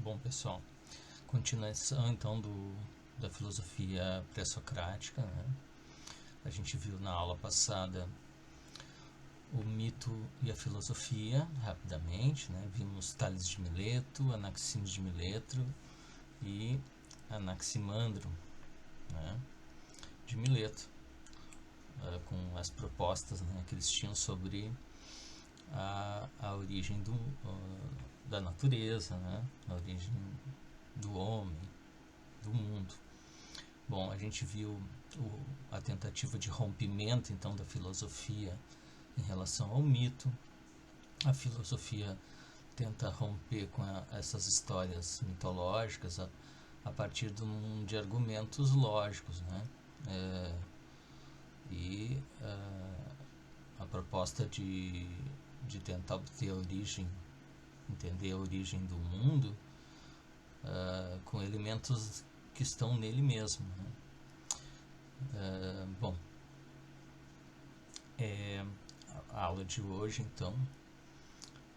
Bom, pessoal, continuação então da filosofia pré-socrática, né? A gente viu na aula passada o mito e a filosofia, rapidamente, né? Vimos Tales de Mileto, Anaxímenes de Mileto e Anaximandro, né? De Mileto, com as propostas, né, que eles tinham sobre a origem da natureza, né? A origem do homem, do mundo. Bom, a gente viu a tentativa de rompimento então da filosofia em relação ao mito. A filosofia tenta romper com essas histórias mitológicas a partir de argumentos lógicos, né? A proposta de tentar obter a origem, entender a origem do mundo com elementos que estão nele mesmo, né? Bom, a aula de hoje então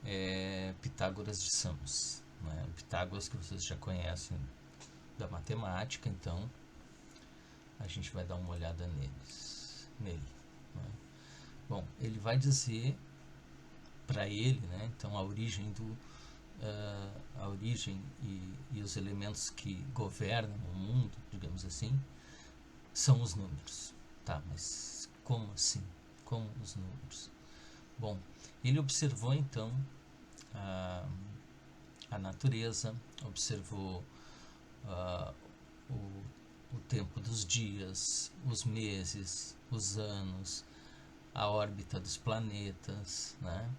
é Pitágoras de Samos, né? Pitágoras, que vocês já conhecem da matemática, então a gente vai dar uma olhada nele, né? Bom, ele vai dizer para ele, né, então a origem e os elementos que governam o mundo, digamos assim, são os números. Tá, mas como assim? Como os números? Bom, ele observou então a natureza, observou o tempo dos dias, os meses, os anos, a órbita dos planetas, né?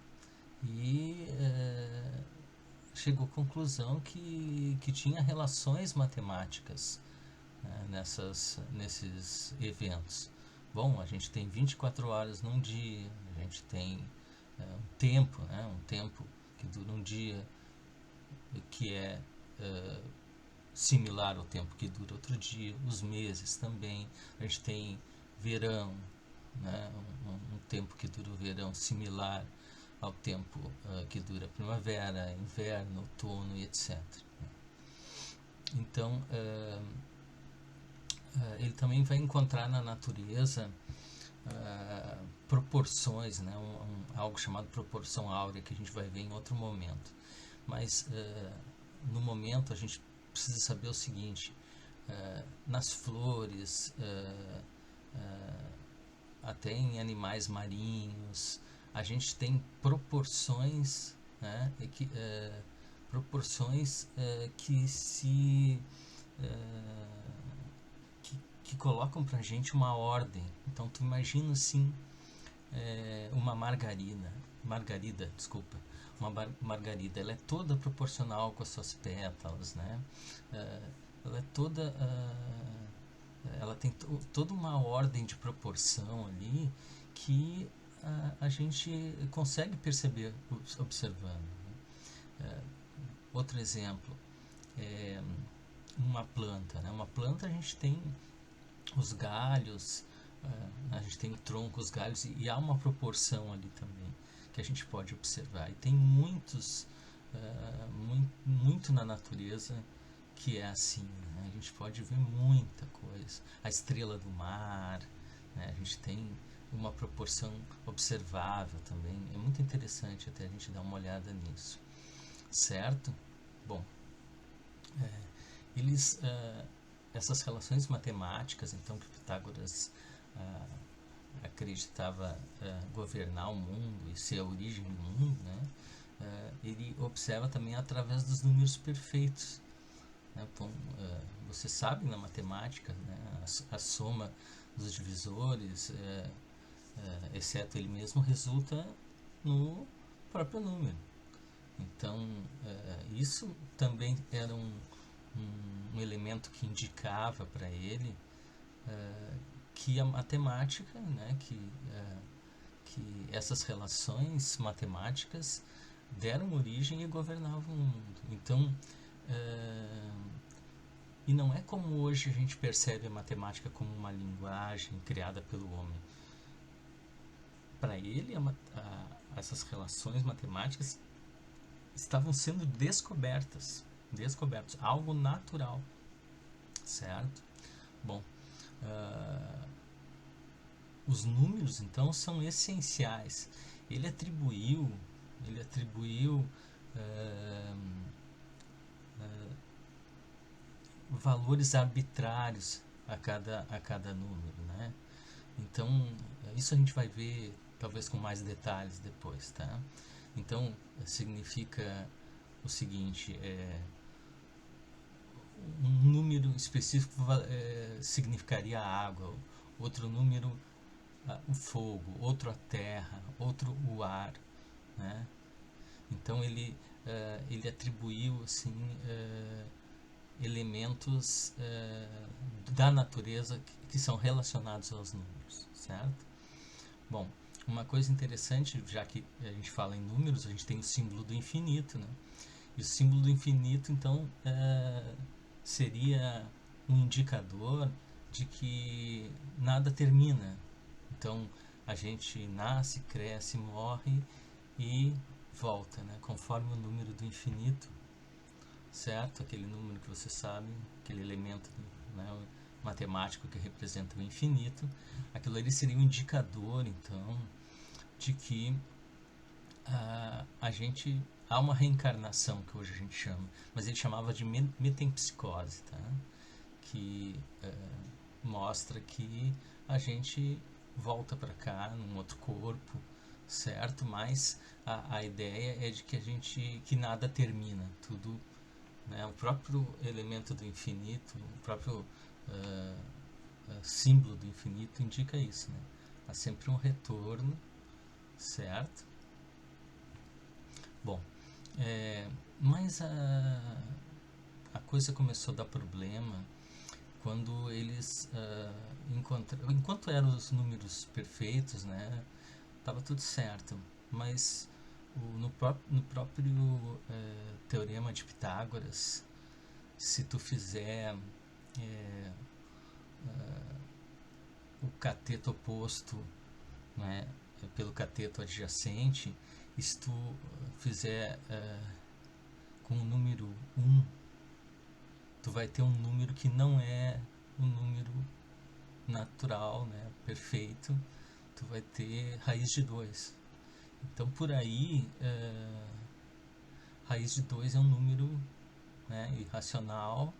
E chegou à conclusão que tinha relações matemáticas, né, nesses eventos. Bom, a gente tem 24 horas num dia, a gente tem um tempo, né, um tempo que dura um dia, que é similar ao tempo que dura outro dia, os meses também, a gente tem verão, né, um tempo que dura o verão similar ao tempo que dura primavera, inverno, outono e etc. Então, ele também vai encontrar na natureza proporções, né, algo chamado proporção áurea, que a gente vai ver em outro momento. Mas, no momento, a gente precisa saber o seguinte: nas flores, até em animais marinhos, a gente tem proporções, né, proporções que se que colocam pra gente uma ordem. Então tu imagina assim, uma margarida, desculpa, uma margarida, ela é toda proporcional com as suas pétalas, né? Ela é toda ela tem toda uma ordem de proporção ali que a gente consegue perceber observando, né? Outro exemplo é uma planta, né? Uma planta, a gente tem os galhos, a gente tem o tronco, os galhos, e há uma proporção ali também que a gente pode observar. E tem muito na natureza que é assim, né? A gente pode ver muita coisa. A estrela do mar, né? A gente tem uma proporção observável também. É muito interessante até a gente dar uma olhada nisso, certo? Bom, essas relações matemáticas, então, que Pitágoras acreditava governar o mundo e ser a origem do mundo, né? Ele observa também através dos números perfeitos, né? Então, você sabe na matemática, né, a soma dos divisores, exceto ele mesmo, resulta no próprio número. Então, isso também era um elemento que indicava para ele que a matemática, né, que essas relações matemáticas deram origem e governavam o mundo. Então, e não é como hoje a gente percebe a matemática como uma linguagem criada pelo homem. Para ele, essas relações matemáticas estavam sendo descobertas, descobertos, algo natural, certo? Bom, os números então são essenciais. Ele atribuiu valores arbitrários a cada número, né? Então, isso a gente vai ver talvez com mais detalhes depois, tá? Então, significa o seguinte, um número específico significaria a água, outro número o fogo, outro a terra, outro o ar, né? Então ele atribuiu assim elementos da natureza que são relacionados aos números, certo? Bom, uma coisa interessante, já que a gente fala em números, a gente tem o símbolo do infinito, né? E o símbolo do infinito, então, seria um indicador de que nada termina. Então, a gente nasce, cresce, morre e volta, né? Conforme o número do infinito, certo? Aquele número que você sabe, aquele elemento, né, matemático que representa o infinito, aquilo ali seria um indicador, então, de que a gente há uma reencarnação, que hoje a gente chama, mas ele chamava de metempsicose, tá? Que mostra que a gente volta para cá num outro corpo, certo? Mas a ideia é de que nada termina, tudo, né? O próprio elemento do infinito, o próprio símbolo do infinito indica isso, né? Há sempre um retorno, certo? Bom, mas a coisa começou a dar problema quando eles enquanto eram os números perfeitos, né, estava tudo certo, mas no próprio teorema de Pitágoras, se tu fizer o cateto oposto, né, pelo cateto adjacente, e se tu fizer com o número 1, tu vai ter um número que não é um número natural, né, perfeito, tu vai ter raiz de 2. Então, por aí, raiz de 2 é um número, né, irracional.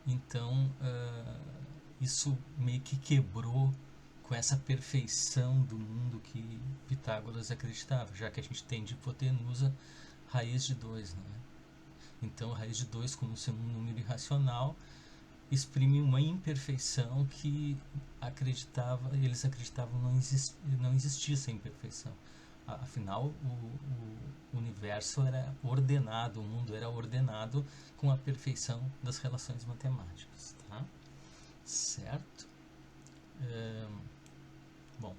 Então, isso meio que quebrou com essa perfeição do mundo que Pitágoras acreditava, já que a gente tem de hipotenusa raiz de 2, né? Então, a raiz de 2, como sendo um número irracional, exprime uma imperfeição que eles acreditavam não existia essa imperfeição. Afinal, o universo era ordenado, o mundo era ordenado com a perfeição das relações matemáticas, tá? Certo? Bom,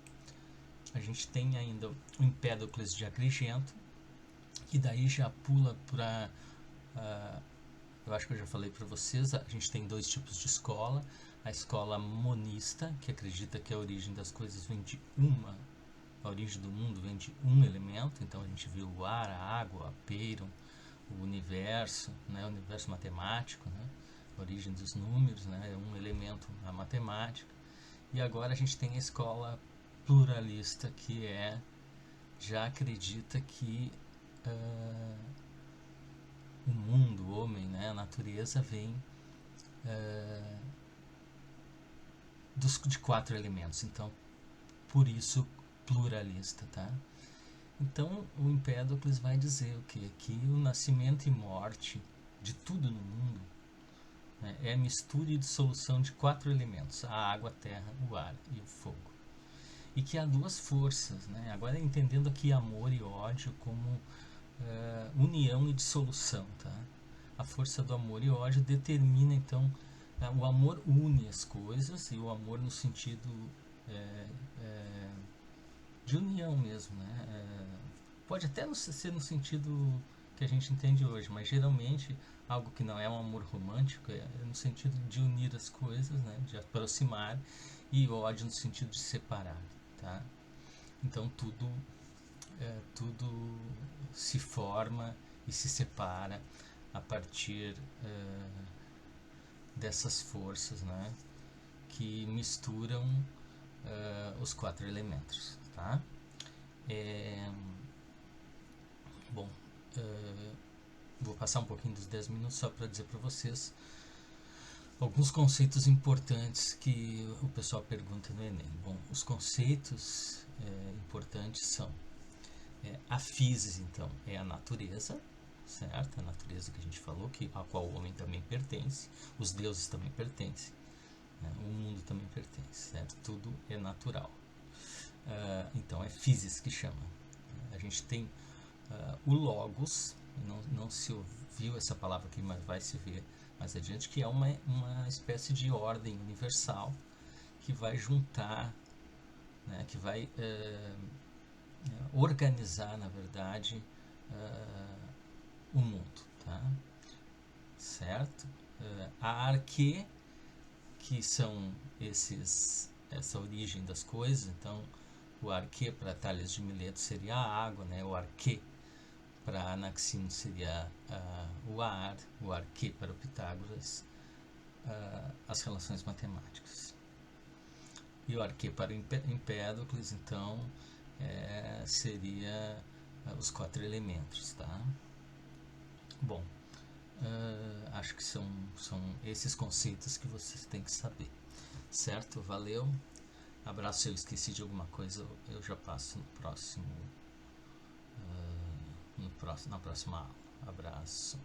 a gente tem ainda o Empédocles de Agrigento, que daí já pula para eu acho que eu já falei para vocês, a gente tem dois tipos de escola. A escola monista, que acredita que a origem das coisas vem de a origem do mundo vem de um elemento. Então a gente viu o ar, a água, a peiron, o universo, né, o universo matemático, né, a origem dos números, né, é um elemento na matemática. E agora a gente tem a escola pluralista, que já acredita que o mundo, o homem, né, a natureza vem de 4 elementos. Então, por isso, pluralista, tá? Então, o Empédocles vai dizer o quê? Que o nascimento e morte de tudo no mundo, né, é a mistura e dissolução de 4 elementos: a água, a terra, o ar e o fogo. E que há 2 forças, né? Agora entendendo aqui amor e ódio como união e dissolução, tá? A força do amor e ódio determina, então, o amor une as coisas, e o amor no sentido de união mesmo, né? Pode até não ser no sentido que a gente entende hoje, mas geralmente algo que não é um amor romântico é no sentido de unir as coisas, né? De aproximar, e ódio no sentido de separar, tá? Então tudo se forma e se separa a partir dessas forças, né, que misturam os 4 elementos, tá? Bom, vou passar um pouquinho dos 10 minutos só para dizer para vocês alguns conceitos importantes que o pessoal pergunta no Enem. Bom, os conceitos importantes são a física, então, é a natureza, certo? A natureza que a gente falou, a qual o homem também pertence, os deuses também pertencem, né? O mundo também pertence, certo? Tudo é natural. Então, é física que chama. A gente tem o logos, não se ouviu essa palavra aqui, mas vai se ver mais adiante, que é uma espécie de ordem universal que vai juntar, né, que vai organizar, na verdade, o mundo, tá? Certo? A arquê, que são essa origem das coisas. Então, o arquê para Tales de Mileto seria a água, né? O arquê para Anaxímenes seria o ar, o arquê para o Pitágoras, as relações matemáticas. E o arquê para Empédocles, então, seria os 4 elementos, tá? Bom, acho que são esses conceitos que vocês têm que saber, certo? Valeu, abraço. Se eu esqueci de alguma coisa, eu já passo na próxima aula. Abraço.